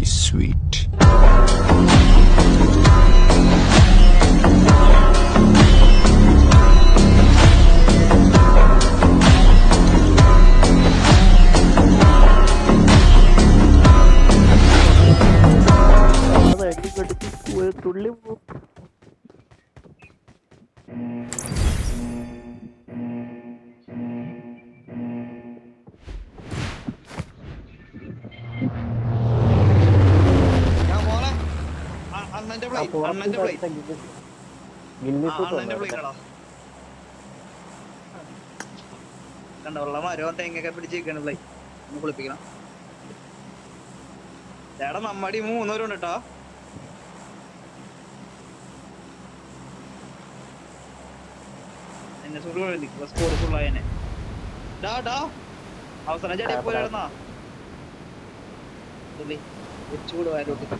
very sweet. കണ്ടുള്ള മരവും തെങ്ങൊക്കെ പിടിച്ചിരിക്കണ പ്ലേ ഒന്ന് കുളിപ്പിക്കണം. ചേട്ടാ നമ്മടി 3 പേരുണ്ട് കേട്ടോ. എന്നെ സ്കോർ ഫുള്ളായനെ അവസരം ചേട്ടാ പോയിരുന്നാ വെച്ചുകൂട് വയലോട്ട്.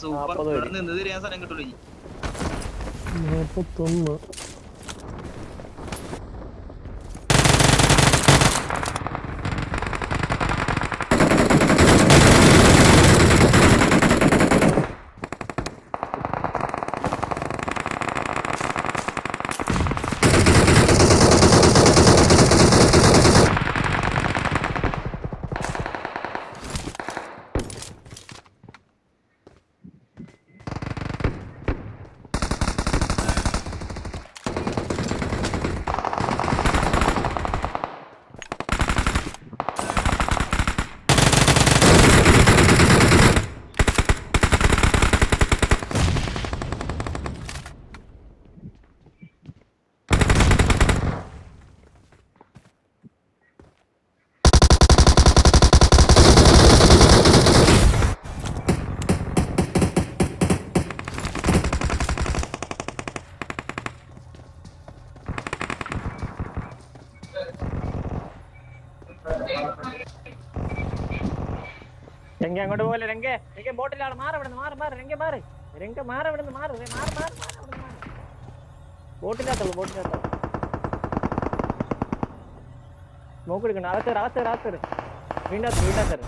സൂപ്പർ നിന്ന് തിരിയാൻ സ്ഥലം കിട്ടൂല. 41. രംഗ അങ്ങോട്ട് പോലെ രംഗ ബോട്ടിലാണ്. ബോട്ടിനകത്തുള്ളൂ നോക്കെടുക്കണ്ട. അകത്തേറ് വീണ്ടാത്തറ്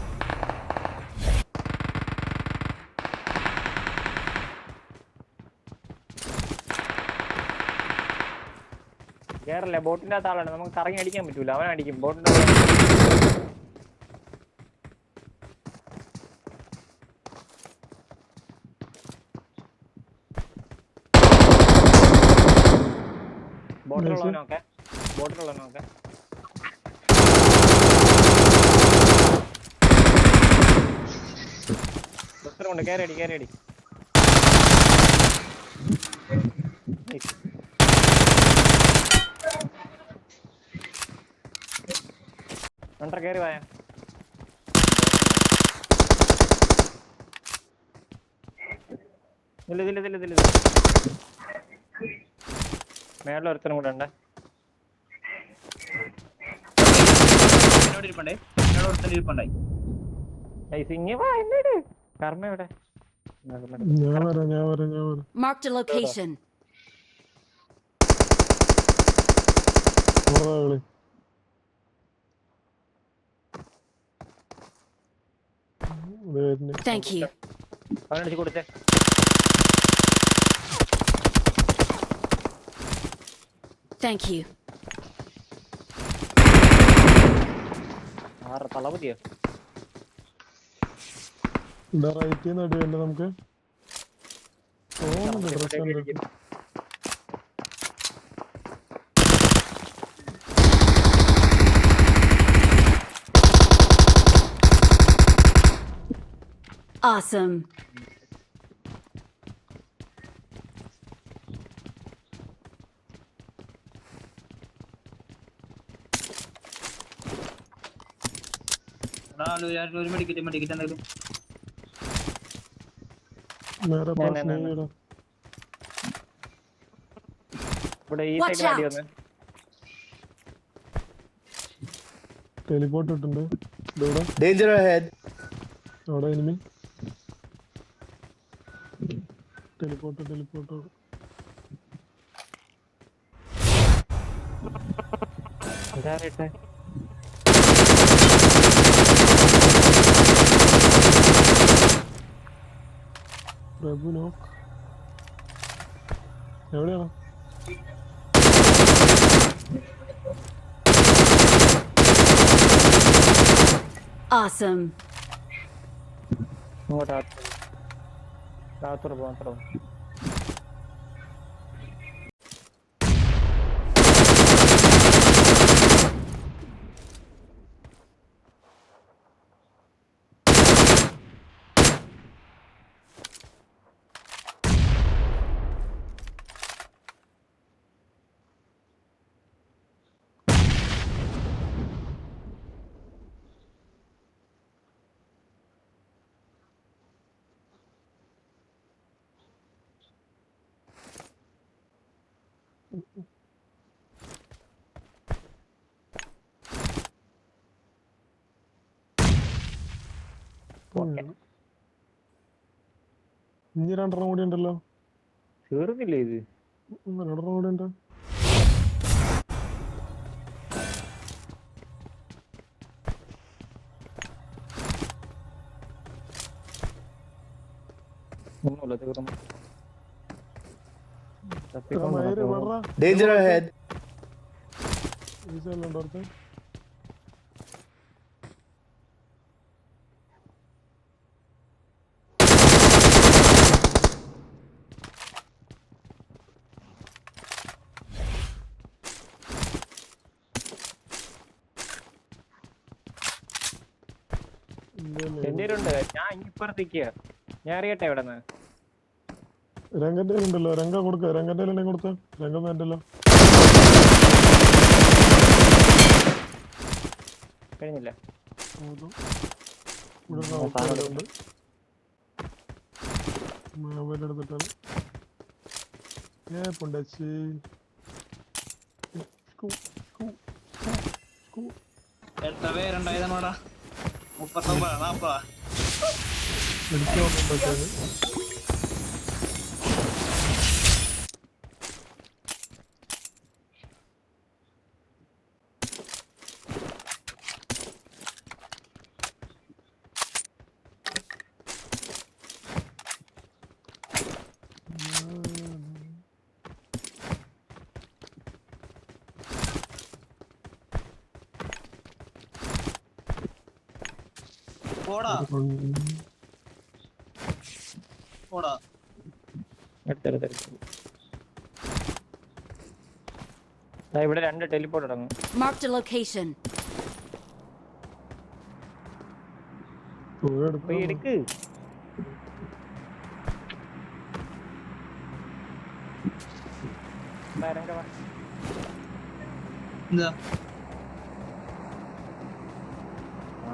കേറല്ലേ. ബോട്ടിന്റെ അകത്ത് ആളാണ്. നമുക്ക് കറങ്ങി അടിക്കാൻ പറ്റൂല. അവനടിക്കും ബോട്ടിന്റെ. ബോട്ടിലുള്ളവനൊക്കെ ണ്ട്. കേരടി രണ്ടര കയറി പോയാ. ഇതില്ല മേളിൽ ഒരുത്തനും കൂടെ ഉണ്ട്. കർമ്മ എവിടെ? Marked a location. Thank you. അവനടിച്ച് കൊടുത്തേ. Thank you. തളപതിയോ നമുക്ക് Awesome. ഒരു മെഡിക്കറ്റ് എന്തെങ്കിലും ഇവിടെ ഈ സൈഡ് അടി വന്ന് ടെലിപോർട്ട് ഇട്ടുണ്ട്. Danger ahead. അവിടെ എനിമി ടെലിപോർട്ട് ഇതാരട്ടെ പ്രഭുനോ എവിടെയാണ്? Awesome. ഇങ്ങോട്ട് അകത്തോട്ട് പോകാൻ അത്ര ഇനി 2 കൂടി ഉണ്ടല്ലോ. തീർന്നില്ലേ ഇത്? 2 കൂടി ഉണ്ട്. ഒന്നുമില്ല തീർന്നു. Danger ahead. ഈ സൈഡിലുണ്ടോ? എന്റെ ഉണ്ട്. ഞാൻ ഇപ്പുറത്തേക്ക് ഞാൻ അറിയട്ടെ എവിടെ നിന്ന് രംഗന്റെ ഉണ്ടല്ലോ. രംഗ കൊടുക്ക. രംഗന്റെ കൊടുത്ത രംഗം വേണ്ടല്ലോ. കഴിഞ്ഞില്ല. മൊബൈൽ എടുത്തിട്ടാണ് പൊണ്ടച്ചി. എത്ര പേരുണ്ടായതാണോടാ? 39 40 എടുത്തു നോക്കുമ്പോഴത്തേന് പോടാ പോടാ. ഇവിടെ 2 ടെലിപ്പോർട്ട് ഇറങ്ങും. Marked a location. പോയി എടുക്ക്. എന്താ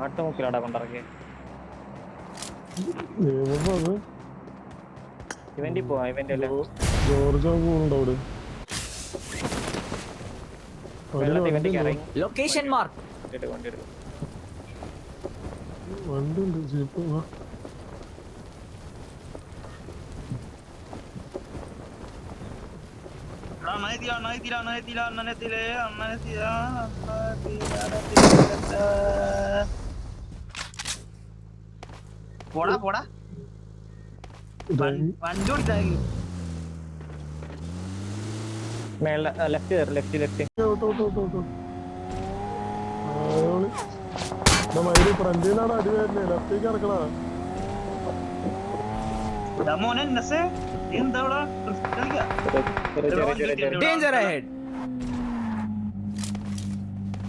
ആട്ടുമുക്കിലാടാ കൊണ്ടിറക്കിയ ഇവന്റിൽ പോവാ. ഇവന്റ് അല്ലേ ജോർജ് ഉണ്ടോ അവിടെ? ഇവന്റിക്ക് ഇറങ്ങി. Location mark. വണ്ടി എടുക്കും. വണ്ടി ഉണ്ട്. ജീപ്പ് പോടാ പോടാ. വണ്ടി ഓടിച്ചായി മേലെ ലെഫ്റ്റ് ഫ്രണ്ടിലാണ് അടി വരുന്നേ. ലെഫ്റ്റേക്ക് ഇറക്കണ മോനെ എന്താ Danger ahead.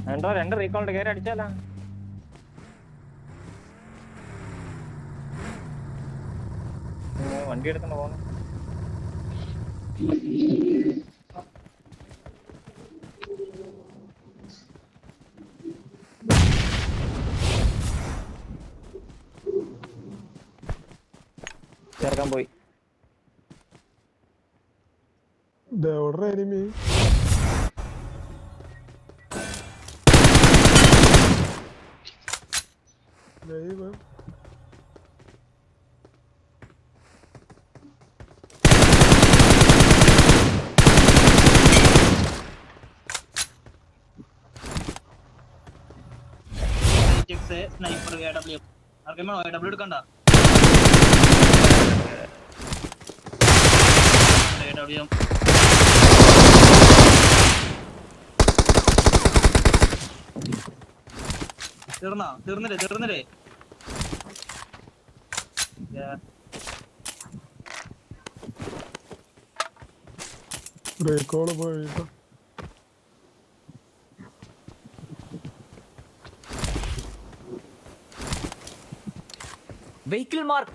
രണ്ടോ 2 റീകോളിന്റെ കയറി അടിച്ചാലാ. വണ്ടി എടുക്കണ്ട പോണം. ചേർക്കാൻ പോയി. എവിടെ എനിമി? Live sniper AW. ആർക്കും വേണോ AW എടുക്കണ്ട? AW തീർന്നില്ലേ? ബ്രേക്കോള് പോയിട്ട് Vehicle mark.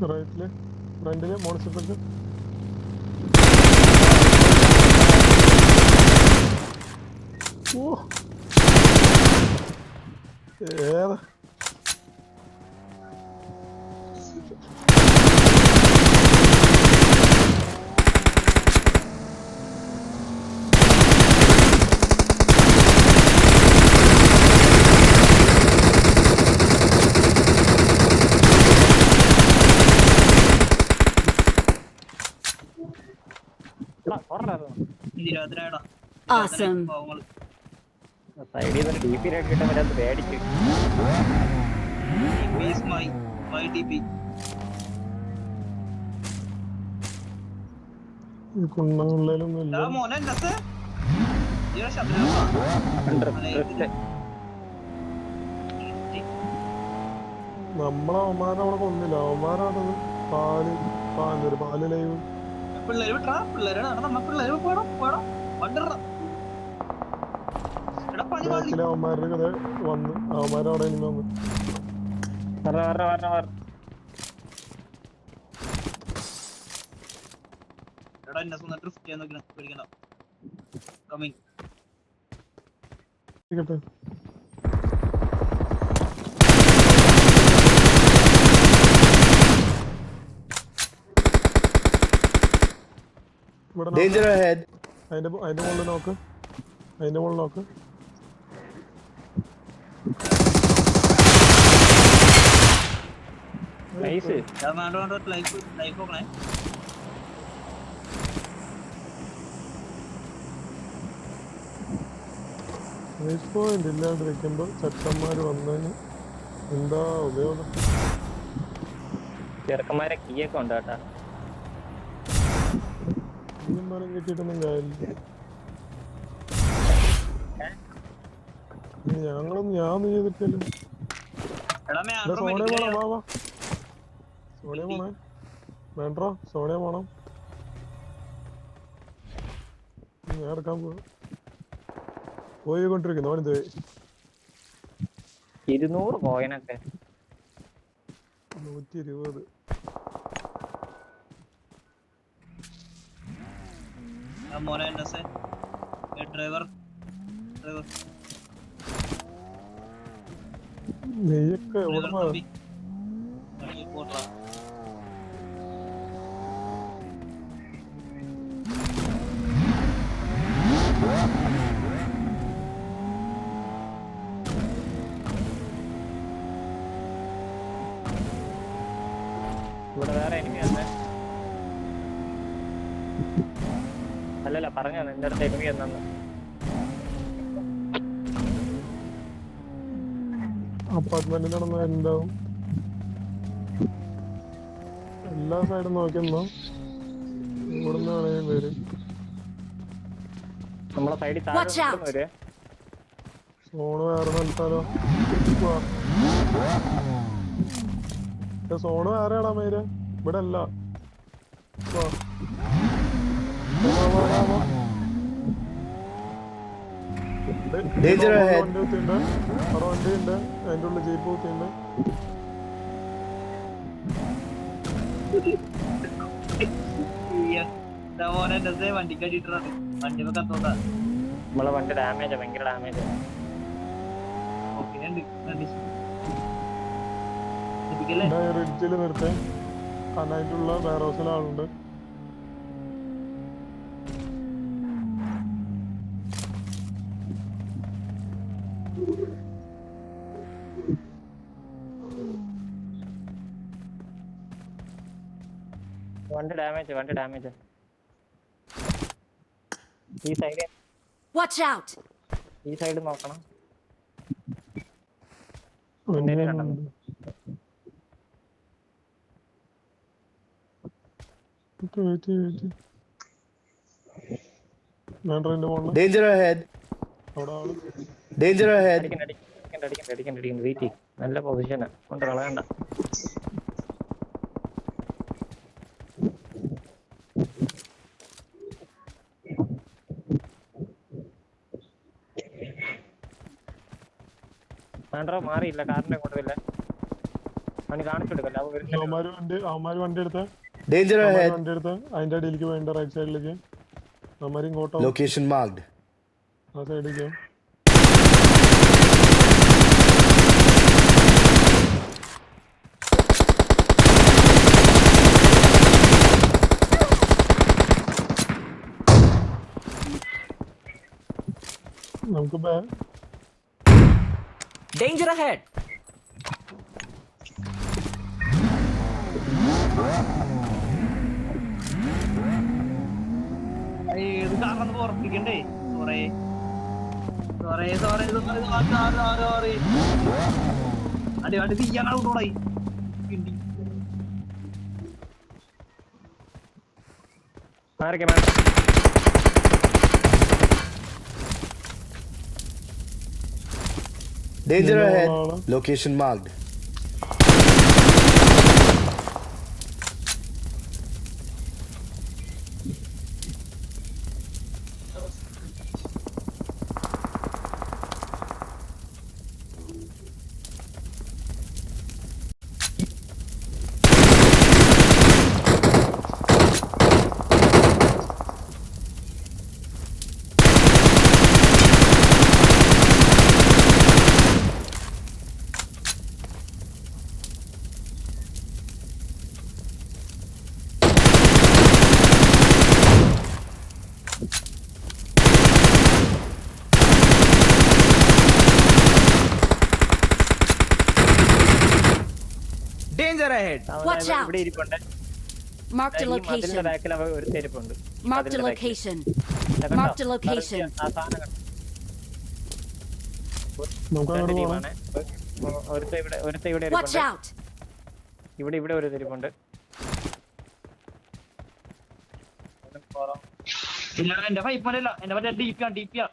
റൈറ്റില് ഫ്രണ്ടില് മോണിസിപ്പലില് ഏതാ Awesome. സൈഡിൽ നിന്ന് DP റേറ്റ് കിട്ടാൻ വരാത്ത പേടിച്ച്. കുണ്ണുള്ളിലൊന്നും ഇല്ല. നമ്മളെ അവന്മാരെ അവിടെ കൊന്നില്ല. അവന്മാരാണത് പാല് ലൈവ് അവന്മാരുടെ കഥ വന്ന് അവന്മാരവിടെ ഇനി വന്ന് കേട്ടെ. Danger ahead. അതിന്റെ മുകളിൽ നോക്ക്. നൈസ്. റേസ് പോയിന്റ് ഇല്ലാണ്ടിരിക്കുമ്പോ ചെക്കന്മാര് വന്നതിന് എന്താ ഉപയോഗം? ചെറുക്കന്മാരെ കീയൊക്കെ ഉണ്ട് കേട്ടാ. മരം കിട്ടിയിട്ടൊന്നും കാര്യമില്ല. ഞാൻ ചെയ്തിട്ടില്ല. സോണിയ പോണം. വാ സോണിയ പോണേ. വേണ്ടോ സോണിയ പോണം. ഞാൻ എടുക്കാൻ പോയിക്കൊണ്ടിരിക്കുന്നു. അവനിത് 200 പോയനൊക്കെ 120. നെയ്യൊക്കെ എവിടെ ഇവിടെ വേറെ എനിമി വന്നേ. അല്ലല്ല പറഞ്ഞോ നിന്റെ അടുത്ത് എനിമി വന്നെന്ന്. അപ്പാർട്ട്മെന്റിൽ നടന്ന എന്താവും? എല്ലാ സൈഡും നോക്കിയെന്നോ ഇവിടുന്ന് വേണമെങ്കിൽ വരും. നമ്മളെ സൈഡിൽ Watch out. താഴെ സോണ് വേറെ നൽകാലോ. സോണ് വേറെയാടാ മേര്. ഇവിടെ അല്ല. Danger ahead. വണ്ടി കുത്തിയുണ്ട്. അവിടെ വണ്ടിയുണ്ട്. അതിന്റെ ഉള്ളിൽ ജീപ്പ് കുത്തിയുണ്ട്. മോനെ എന്റെ വണ്ടിക്ക് അടിയിട്ടാണ് വണ്ടി കത്തോട്ടാ. നമ്മളെ വണ്ടി ഡാമേജ്, ഭയങ്കര ഡാമേജ്. റിഡ്ജിൽ നിർത്തേ. കാരണം അതിന്റെ ഉള്ള വെയർ ഹൗസിൽ ആളുണ്ട്. വണ്ടി ഡാമേജ്. ഈ സൈഡ് Watch out! നോക്കണം. Danger ahead. Danger ahead. അടിക്കണ്ട. വെയിറ്റ്. നല്ല പൊസിഷനാ. കൊണ്ട് കളയണ്ട. മാറിയില്ല, കാറിന്റെ കൊണ്ടില്ല. അവന് കാണിച്ചു കൊടുക്കല്ല. അവന്മാര് വണ്ടി എടുത്ത് Danger ahead. വണ്ടി എടുത്ത് അതിന്റെ അടിയിലേക്ക് വേണ്ട റൈറ്റ് സൈഡിലേക്ക്. അവന്മാര് ഇങ്ങോട്ടോ Location marked. ആ സൈഡിലേക്ക്. നമുക്ക് Danger ahead! ഏത് കാരണം ഓർപ്പിക്കണ്ടേ? സോറി. അടി തീയാണോടായി. Danger ahead. Location marked. Danger ahead! Watch out! ഇവിടെ ഇരിപ്പുണ്ട്. Marked a ഈ മതിലിന്റെ location. ബാക്കിൽ ഒരു ചെരുപ്പുണ്ട്. Marked a location. Marked a location. ആ സാധനം കണ്ടോ? നമുക്ക് അങ്ങോട്ട് പോകണം. ടീമാണ്. ഒരുത്ത ഇവിടെ Watch ഇരിപ്പുണ്ട്. out! ഇവിടെ ഒരു ചെരുപ്പുണ്ട്. ഇല്ല എന്റെ ഫൈപ്പല്ല, എന്റെ മറ്റേ DP ഡിപിയാ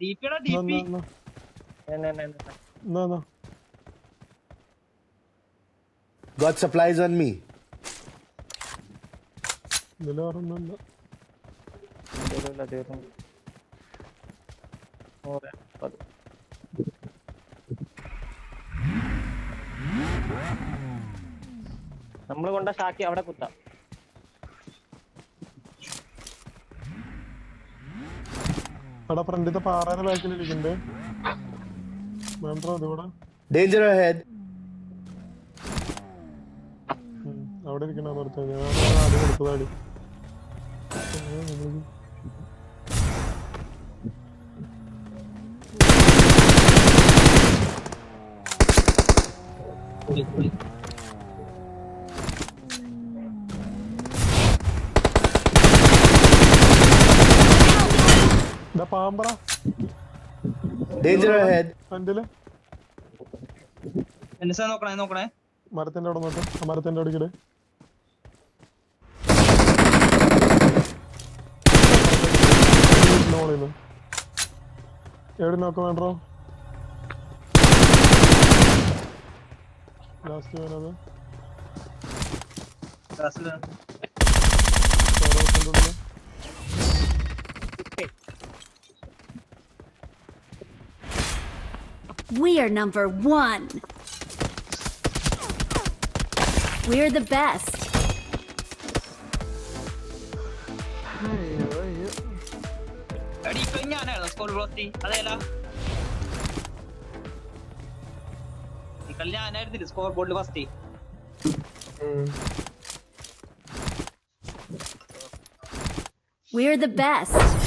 DP. Got supplies on me. ഇതിലൊന്നുമില്ല. നമ്മള് കൊണ്ട ഷാക്കി അവിടെ കുത്താം. അവിടെ ഫ്രണ്ടിത്തെ പാറയുടെ ബാക്കിൽ ഇരിക്കുന്നുണ്ട്. അതുകൂടെ Danger ahead. അവിടെ ഇരിക്കണ നിർത്താ. ഞാൻ ആദ്യം കൊടുത്തതാടി. പാമ്പറ. Danger ahead. ഫ്രണ്ടില് നോക്കണേ. മരത്തിന്റെ അവിടെ നോട്ട്. ആ മരത്തിന്റെ അടിക്കല് എവിടെ നോക്ക വേണ്ടോ? ലാസ്റ്റ് വേണത് We are number 1. We're the best. എടി ഇപ്പൊ ഞാനായിരുന്നു സ്കോർ ബ്ലോസ്റ്റി അതേലാ ഈ കളി ഞാനായിരുന്നില്ല സ്കോർ ബോർഡിൽ ഫസ്റ്റ്. We're the best.